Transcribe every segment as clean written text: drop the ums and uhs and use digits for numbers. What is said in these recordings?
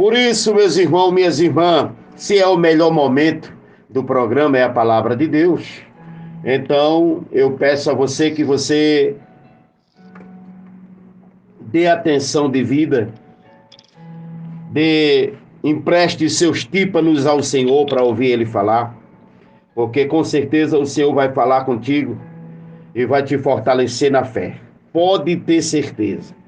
Por isso, meus irmãos, minhas irmãs, se é o melhor momento do programa, é a palavra de Deus. Então, eu peço a você que você dê atenção devida, empreste seus tímpanos ao Senhor para ouvir Ele falar, porque com certeza o Senhor vai falar contigo e vai te fortalecer na fé. Pode ter certeza.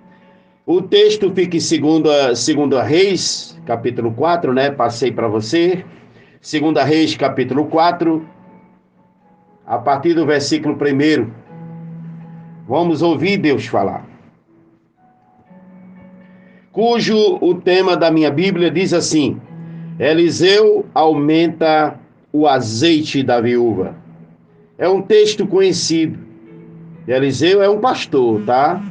O texto fica em segunda Reis, capítulo 4, né? Passei para você. Segunda Reis, capítulo 4, a partir do versículo 1. Vamos ouvir Deus falar. Cujo o tema da minha Bíblia diz assim: Eliseu aumenta o azeite da viúva. É um texto conhecido. Eliseu é um pastor, tá?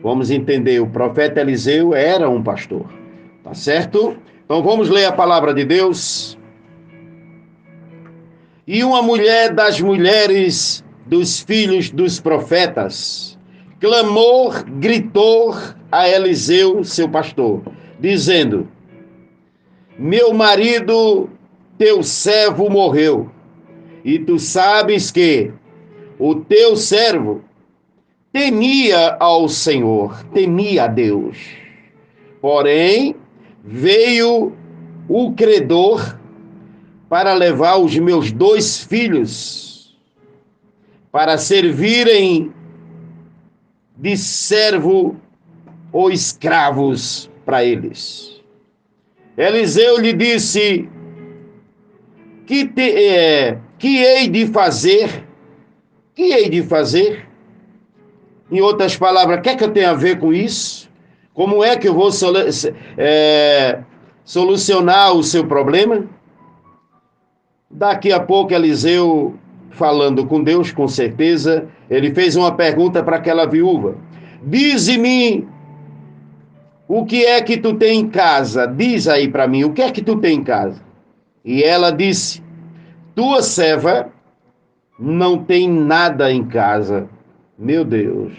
Vamos entender, o profeta Eliseu era um pastor, tá certo? Então vamos ler a palavra de Deus. E uma mulher das mulheres dos filhos dos profetas gritou a Eliseu, seu pastor, dizendo: Meu marido, teu servo, morreu, e tu sabes que o teu servo temia ao Senhor, temia a Deus. Porém, veio o credor para levar os meus 2 filhos para servirem de servo ou escravos para eles. Eliseu lhe disse: que hei de fazer? Que hei de fazer? Em outras palavras, o que é que eu tenho a ver com isso? Como é que eu vou solucionar o seu problema? Daqui a pouco, Eliseu, falando com Deus, com certeza, ele fez uma pergunta para aquela viúva: Dize-me, o que é que tu tem em casa? Diz aí para mim, o que é que tu tem em casa? E ela disse: Tua serva não tem nada em casa, meu Deus,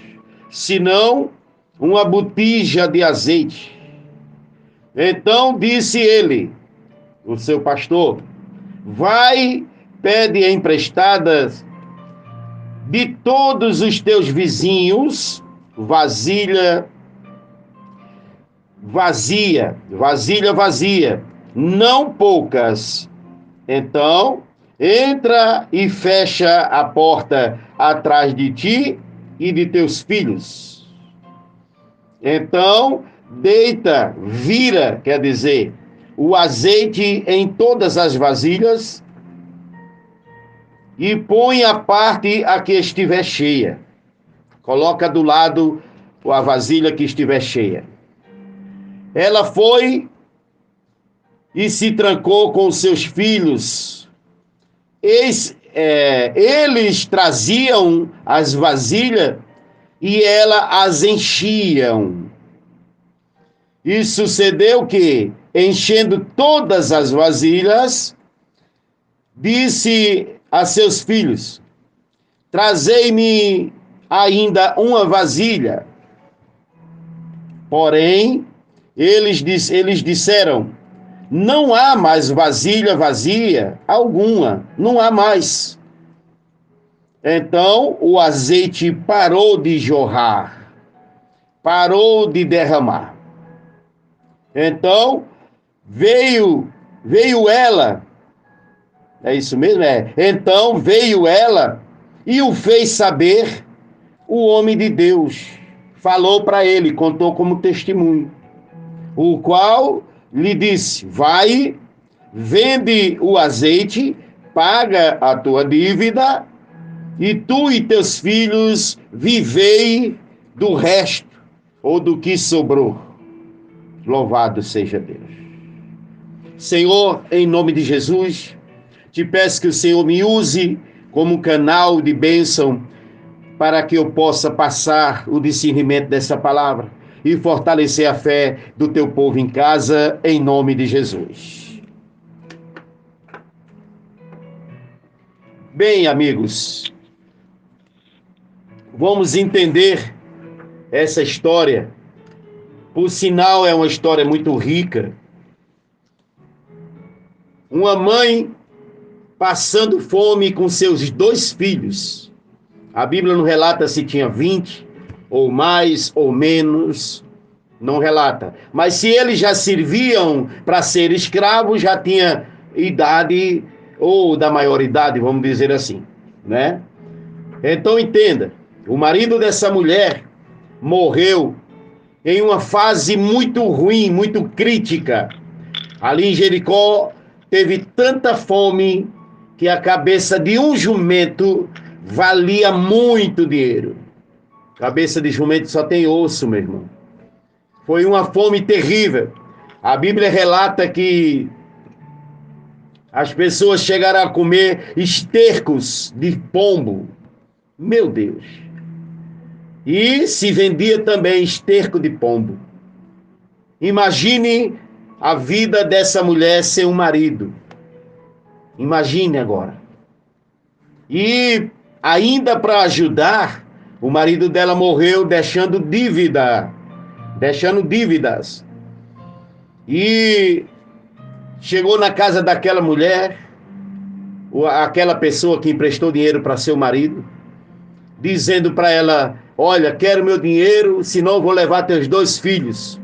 senão uma botija de azeite. Então disse ele, o seu pastor: Vai, pede emprestadas de todos os teus vizinhos vasilha vazia, não poucas. Então, entra e fecha a porta atrás de ti e de teus filhos. Então, vira, quer dizer, o azeite em todas as vasilhas e põe a parte a que estiver cheia. Coloca do lado a vasilha que estiver cheia. Ela foi e se trancou com seus filhos. Eles traziam as vasilhas e ela as enchiam. E sucedeu que, enchendo todas as vasilhas, disse a seus filhos: Trazei-me ainda uma vasilha. Porém, eles disseram: Não há mais vasilha vazia alguma, não há mais. Então o azeite parou de jorrar, parou de derramar. Então veio ela, é isso mesmo? Então veio ela e o fez saber o homem de Deus. Falou para ele, contou como testemunho, o qual lhe disse: Vai, vende o azeite, paga a tua dívida, e tu e teus filhos vivei do resto, ou do que sobrou. Louvado seja Deus. Senhor, em nome de Jesus, te peço que o Senhor me use como canal de bênção para que eu possa passar o discernimento dessa palavra e fortalecer a fé do teu povo em casa, em nome de Jesus. Bem, amigos, vamos entender essa história. Por sinal, é uma história muito rica. Uma mãe passando fome com seus 2 filhos. A Bíblia não relata se tinha 20, ou mais, ou menos, não relata. Mas se eles já serviam para ser escravos, já tinha idade, ou da maioridade, vamos dizer assim, né? Então entenda, o marido dessa mulher morreu em uma fase muito ruim, muito crítica. Ali em Jericó teve tanta fome que a cabeça de um jumento valia muito dinheiro. Cabeça de jumento só tem osso, meu irmão. Foi uma fome terrível. A Bíblia relata que as pessoas chegaram a comer estercos de pombo. Meu Deus. E se vendia também esterco de pombo. Imagine a vida dessa mulher sem um marido. Imagine agora. E ainda para ajudar, o marido dela morreu deixando dívidas. E chegou na casa daquela mulher, aquela pessoa que emprestou dinheiro para seu marido, dizendo para ela: olha, quero meu dinheiro, senão vou levar teus 2 filhos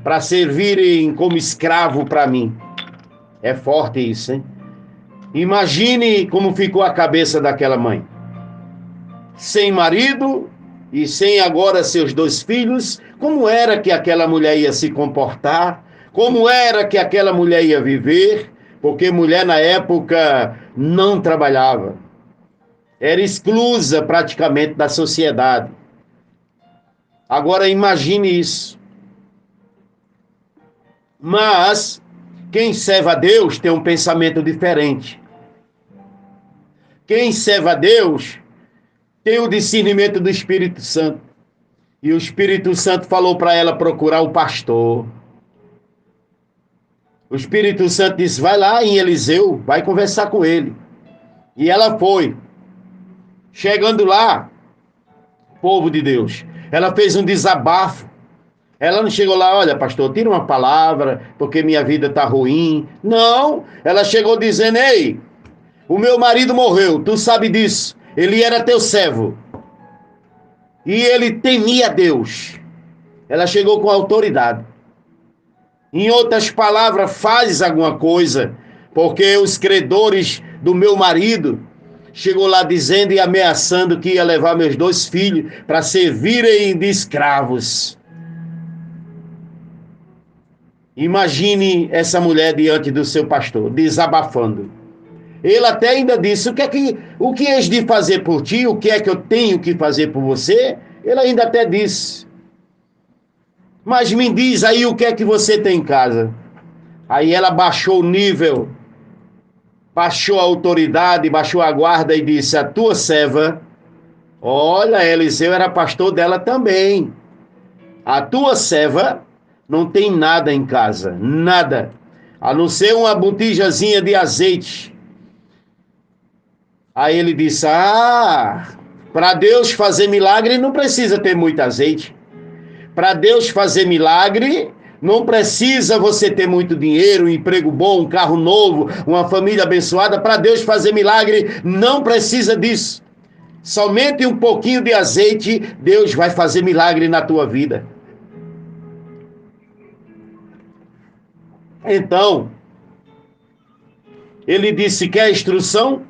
para servirem como escravo para mim. É forte isso, hein? Imagine como ficou a cabeça daquela mãe. Sem marido e sem agora seus 2 filhos, como era que aquela mulher ia se comportar? Como era que aquela mulher ia viver? Porque mulher na época não trabalhava. Era exclusa praticamente da sociedade. Agora imagine isso. Mas quem serve a Deus tem um pensamento diferente. Quem serve a Deus tem o discernimento do Espírito Santo. E o Espírito Santo falou para ela procurar o pastor. O Espírito Santo disse: vai lá em Eliseu, vai conversar com ele. E ela foi. Chegando lá, povo de Deus, ela fez um desabafo. Ela não chegou lá: olha, pastor, tira uma palavra, porque minha vida está ruim. Não, ela chegou dizendo: ei, o meu marido morreu, tu sabe disso. Ele era teu servo. E ele temia Deus. Ela chegou com autoridade. Em outras palavras, faz alguma coisa, porque os credores do meu marido chegou lá dizendo e ameaçando que ia levar meus 2 filhos para servirem de escravos. Imagine essa mulher diante do seu pastor, desabafando. Ele até ainda disse: o que és de fazer por ti? O que é que eu tenho que fazer por você? Ele ainda até disse: mas me diz aí o que é que você tem em casa. Aí ela baixou o nível, baixou a autoridade, baixou a guarda e disse: a tua serva, olha, Eliseu era pastor dela também. A tua serva não tem nada em casa, nada, a não ser uma botijazinha de azeite. Aí ele disse: para Deus fazer milagre não precisa ter muito azeite. Para Deus fazer milagre não precisa você ter muito dinheiro, um emprego bom, um carro novo, uma família abençoada. Para Deus fazer milagre não precisa disso. Somente um pouquinho de azeite, Deus vai fazer milagre na tua vida. Então, ele disse: quer instrução?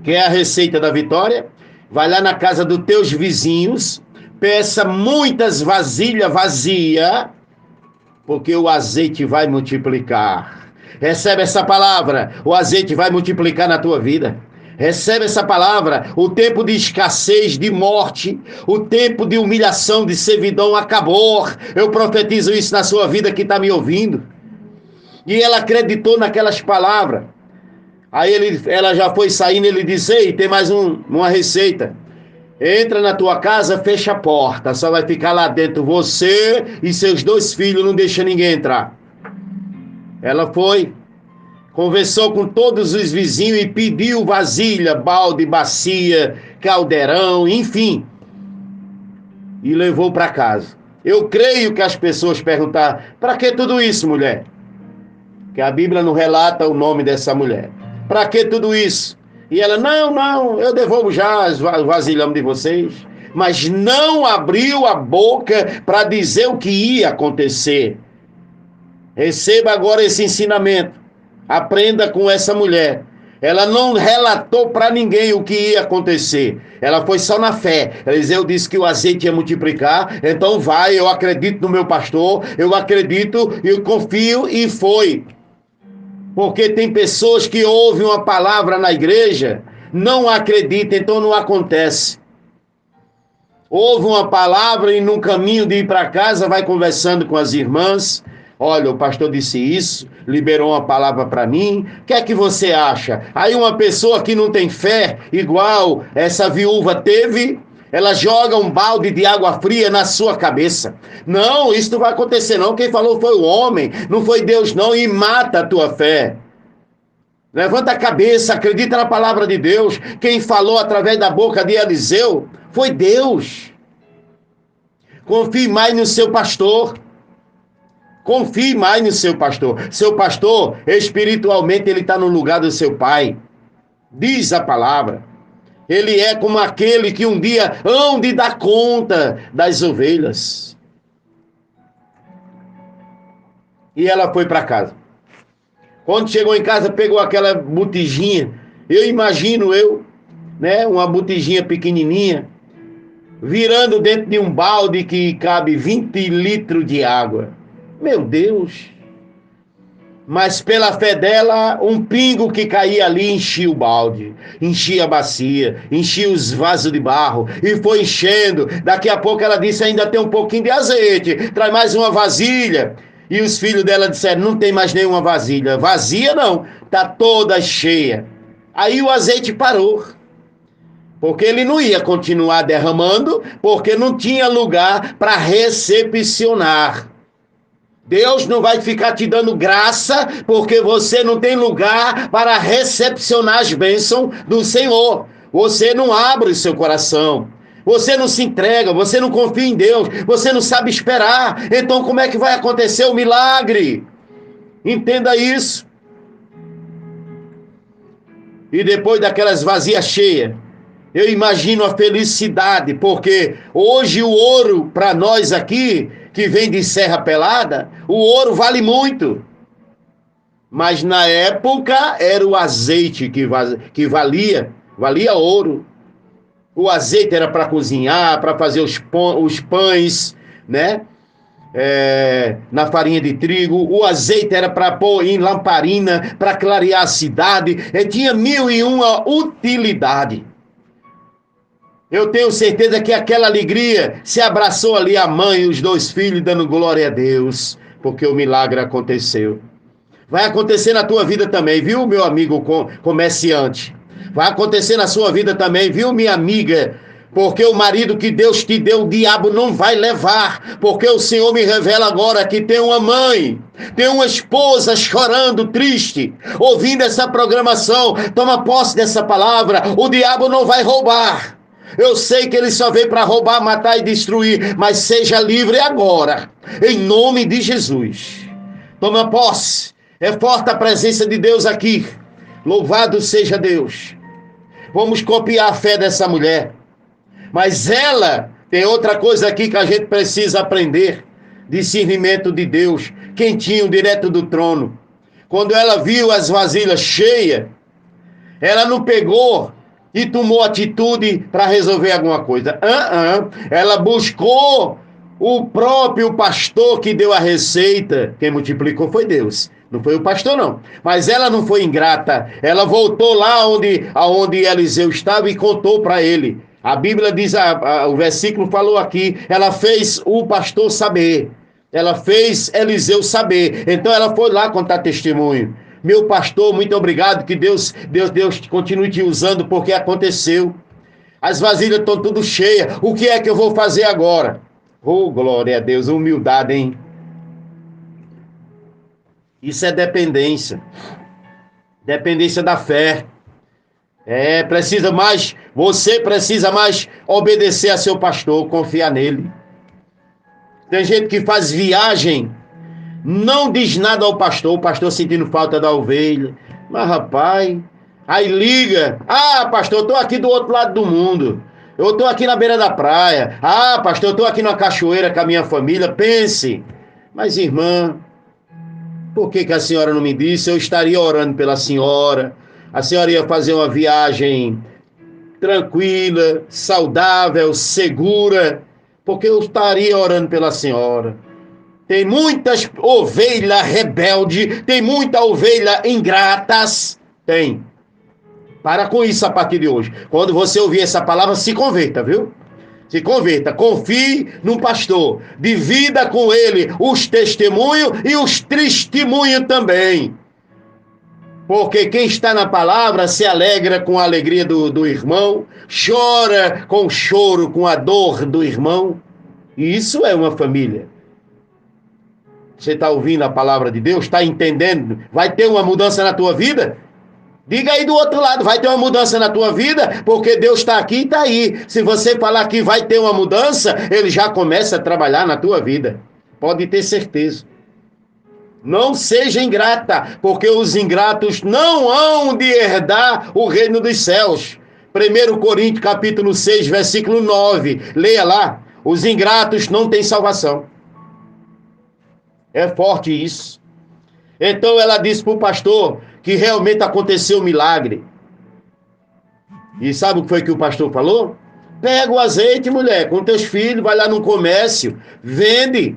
Quer a receita da vitória? Vai lá na casa dos teus vizinhos, peça muitas vasilhas vazias, porque o azeite vai multiplicar. Recebe essa palavra, o azeite vai multiplicar na tua vida. Recebe essa palavra, o tempo de escassez, de morte, o tempo de humilhação, de servidão acabou. Eu profetizo isso na sua vida que está me ouvindo. E ela acreditou naquelas palavras. Aí ela já foi saindo, ele disse: ei, tem mais uma receita. Entra na tua casa, fecha a porta, só vai ficar lá dentro você e seus 2 filhos, não deixa ninguém entrar. Ela foi, conversou com todos os vizinhos e pediu vasilha, balde, bacia, caldeirão, enfim. E levou para casa. Eu creio que as pessoas perguntaram: para que tudo isso, mulher? que a Bíblia não relata o nome dessa mulher. Para que tudo isso? E ela, não, eu devolvo já os vasilhames de vocês. Mas não abriu a boca para dizer o que ia acontecer. Receba agora esse ensinamento. Aprenda com essa mulher. Ela não relatou para ninguém o que ia acontecer. Ela foi só na fé. Eliseu disse que o azeite ia multiplicar. Então vai, eu acredito no meu pastor. Eu acredito, eu confio, e foi. Porque tem pessoas que ouvem uma palavra na igreja, não acreditam, então não acontece. Ouve uma palavra e no caminho de ir para casa vai conversando com as irmãs. Olha, o pastor disse isso, liberou uma palavra para mim. O que é que você acha? Aí uma pessoa que não tem fé, igual essa viúva teve, ela joga um balde de água fria na sua cabeça. Não, isso não vai acontecer não. Quem falou foi o homem, não foi Deus não, e mata a tua fé. Levanta a cabeça, acredita na palavra de Deus. Quem falou através da boca de Eliseu foi Deus. Confie mais no seu pastor. Confie mais no seu pastor. Seu pastor, espiritualmente, ele está no lugar do seu pai. Diz a palavra. Ele é como aquele que um dia hão de dar conta das ovelhas. E ela foi para casa. Quando chegou em casa, pegou aquela botijinha. Eu imagino uma botijinha pequenininha, virando dentro de um balde que cabe 20 litros de água. Meu Deus! Mas pela fé dela, um pingo que caía ali enchia o balde, enchia a bacia, enchia os vasos de barro e foi enchendo. Daqui a pouco ela disse, ainda tem um pouquinho de azeite, traz mais uma vasilha. E os filhos dela disseram, não tem mais nenhuma vasilha. Vazia não, está toda cheia. Aí o azeite parou. Porque ele não ia continuar derramando, porque não tinha lugar para recepcionar. Deus não vai ficar te dando graça, porque você não tem lugar para recepcionar as bênçãos do Senhor. Você não abre o seu coração. Você não se entrega, você não confia em Deus, você não sabe esperar. Então como é que vai acontecer o milagre? Entenda isso. E depois daquelas vazias cheias, eu imagino a felicidade, porque hoje o ouro para nós aqui, que vem de Serra Pelada, o ouro vale muito. Mas na época era o azeite que valia ouro. O azeite era para cozinhar, para fazer os pães, né? Na farinha de trigo. O azeite era para pôr em lamparina, para clarear a cidade. Tinha 1001 utilidade. Eu tenho certeza que aquela alegria se abraçou ali a mãe e os 2 filhos, dando glória a Deus, porque o milagre aconteceu. Vai acontecer na tua vida também, viu, meu amigo comerciante? Vai acontecer na sua vida também, viu, minha amiga? Porque o marido que Deus te deu, o diabo não vai levar. Porque o Senhor me revela agora que tem uma mãe, tem uma esposa chorando, triste, ouvindo essa programação. Toma posse dessa palavra. O diabo não vai roubar. Eu sei que ele só veio para roubar, matar e destruir, mas seja livre agora, em nome de Jesus. Toma posse. É forte a presença de Deus aqui. Louvado seja Deus. Vamos copiar a fé dessa mulher. Mas ela tem outra coisa aqui que a gente precisa aprender. Discernimento de Deus, quentinho, direto do trono. Quando ela viu as vasilhas cheias, ela não pegou e tomou atitude para resolver alguma coisa. Ela buscou o próprio pastor que deu a receita. Quem multiplicou foi Deus. Não foi o pastor, não. Mas ela não foi ingrata. Ela voltou lá onde Eliseu estava e contou para ele. A Bíblia diz, o versículo falou aqui, ela fez o pastor saber. Ela fez Eliseu saber. Então ela foi lá contar testemunho. Meu pastor, muito obrigado, que Deus continue te usando, porque aconteceu. As vasilhas estão tudo cheias. O que é que eu vou fazer agora? Oh, glória a Deus, humildade, hein? Isso é dependência. Dependência da fé. Você precisa mais obedecer a seu pastor, confiar nele. Tem gente que faz viagem não diz nada ao pastor, o pastor sentindo falta da ovelha. Mas, rapaz, aí liga, pastor, eu estou aqui do outro lado do mundo, eu estou aqui na beira da praia, pastor, eu estou aqui na cachoeira com a minha família. Pense, mas irmã, por que a senhora não me disse? Eu estaria orando pela senhora, a senhora ia fazer uma viagem tranquila, saudável, segura, porque eu estaria orando pela senhora. Tem muitas ovelhas rebeldes, tem muita ovelha ingratas, tem. Para com isso a partir de hoje. Quando você ouvir essa palavra, se converta, viu? Se converta, confie no pastor, divida com ele os testemunhos e os testemunhos também. Porque quem está na palavra se alegra com a alegria do irmão, chora com o choro, com a dor do irmão. E isso é uma família. Você está ouvindo a palavra de Deus? Está entendendo? Vai ter uma mudança na tua vida? Diga aí do outro lado, vai ter uma mudança na tua vida? Porque Deus está aqui e está aí. Se você falar que vai ter uma mudança, Ele já começa a trabalhar na tua vida. Pode ter certeza. Não seja ingrata, porque os ingratos não hão de herdar o reino dos céus. 1 Coríntios capítulo 6, versículo 9. Leia lá. Os ingratos não têm salvação. É forte isso. Então ela disse para o pastor que realmente aconteceu um milagre. E sabe o que foi que o pastor falou? Pega o azeite, mulher, com teus filhos, vai lá no comércio, vende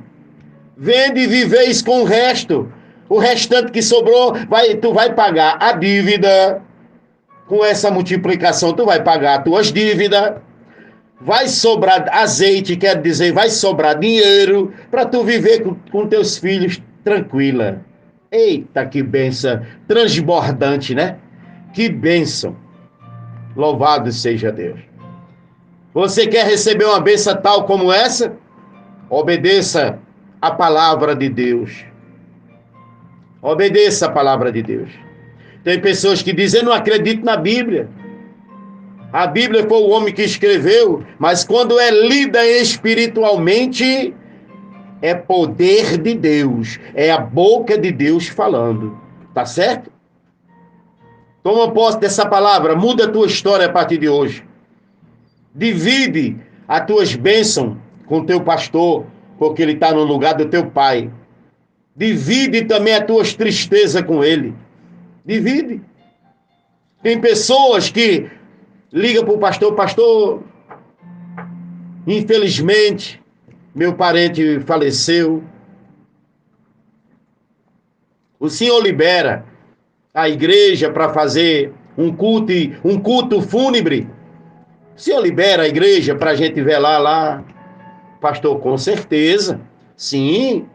e viveis com o resto. O restante que sobrou, tu vai pagar a dívida. Com essa multiplicação, tu vai pagar as tuas dívidas. Vai sobrar azeite, quer dizer, vai sobrar dinheiro para tu viver com teus filhos tranquila. Eita, que bênção transbordante, né? Que bênção. Louvado seja Deus. Você quer receber uma bênção tal como essa? Obedeça a palavra de Deus. Obedeça a palavra de Deus. Tem pessoas que dizem, eu não acredito na Bíblia. A Bíblia foi o homem que escreveu, mas quando é lida espiritualmente, é poder de Deus, é a boca de Deus falando. Tá certo? Toma posse dessa palavra, muda a tua história a partir de hoje. Divide as tuas bênçãos com o teu pastor, porque ele está no lugar do teu pai. Divide também as tuas tristezas com ele. Divide. Tem pessoas que ligam para o pastor, pastor, infelizmente, meu parente faleceu. O senhor libera a igreja para fazer um culto fúnebre? O senhor libera a igreja para a gente velar lá? Pastor, com certeza. Sim,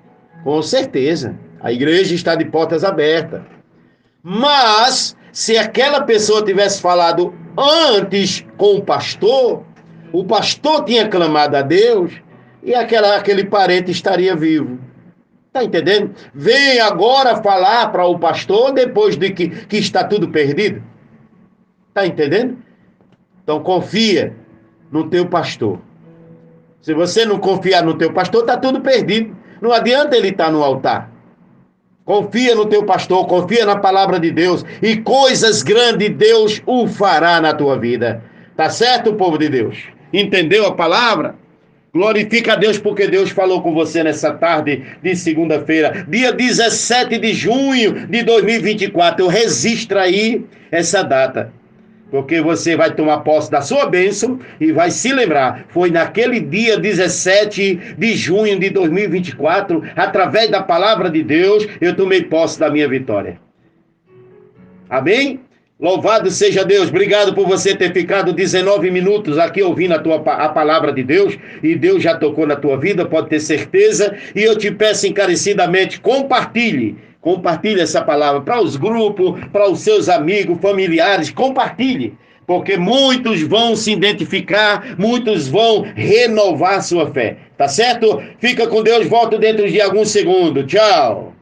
com certeza. A igreja está de portas abertas. Mas, se aquela pessoa tivesse falado antes com o pastor tinha clamado a Deus e aquele parente estaria vivo. Está entendendo? Vem agora falar para o pastor depois de que está tudo perdido. Está entendendo? Então confia no teu pastor. Se você não confiar no teu pastor, está tudo perdido. Não adianta ele estar no altar. Confia no teu pastor, confia na palavra de Deus e coisas grandes Deus o fará na tua vida. Tá certo, povo de Deus? Entendeu a palavra? Glorifica a Deus porque Deus falou com você nessa tarde de segunda-feira, dia 17 de junho de 2024. Registra aí essa data, porque você vai tomar posse da sua bênção e vai se lembrar. Foi naquele dia 17 de junho de 2024, através da palavra de Deus, eu tomei posse da minha vitória. Amém? Louvado seja Deus. Obrigado por você ter ficado 19 minutos aqui ouvindo a palavra de Deus. E Deus já tocou na tua vida, pode ter certeza. E eu te peço encarecidamente, compartilhe essa palavra para os grupos, para os seus amigos, familiares. Compartilhe, porque muitos vão se identificar, muitos vão renovar sua fé. Tá certo? Fica com Deus, volto dentro de alguns segundos. Tchau.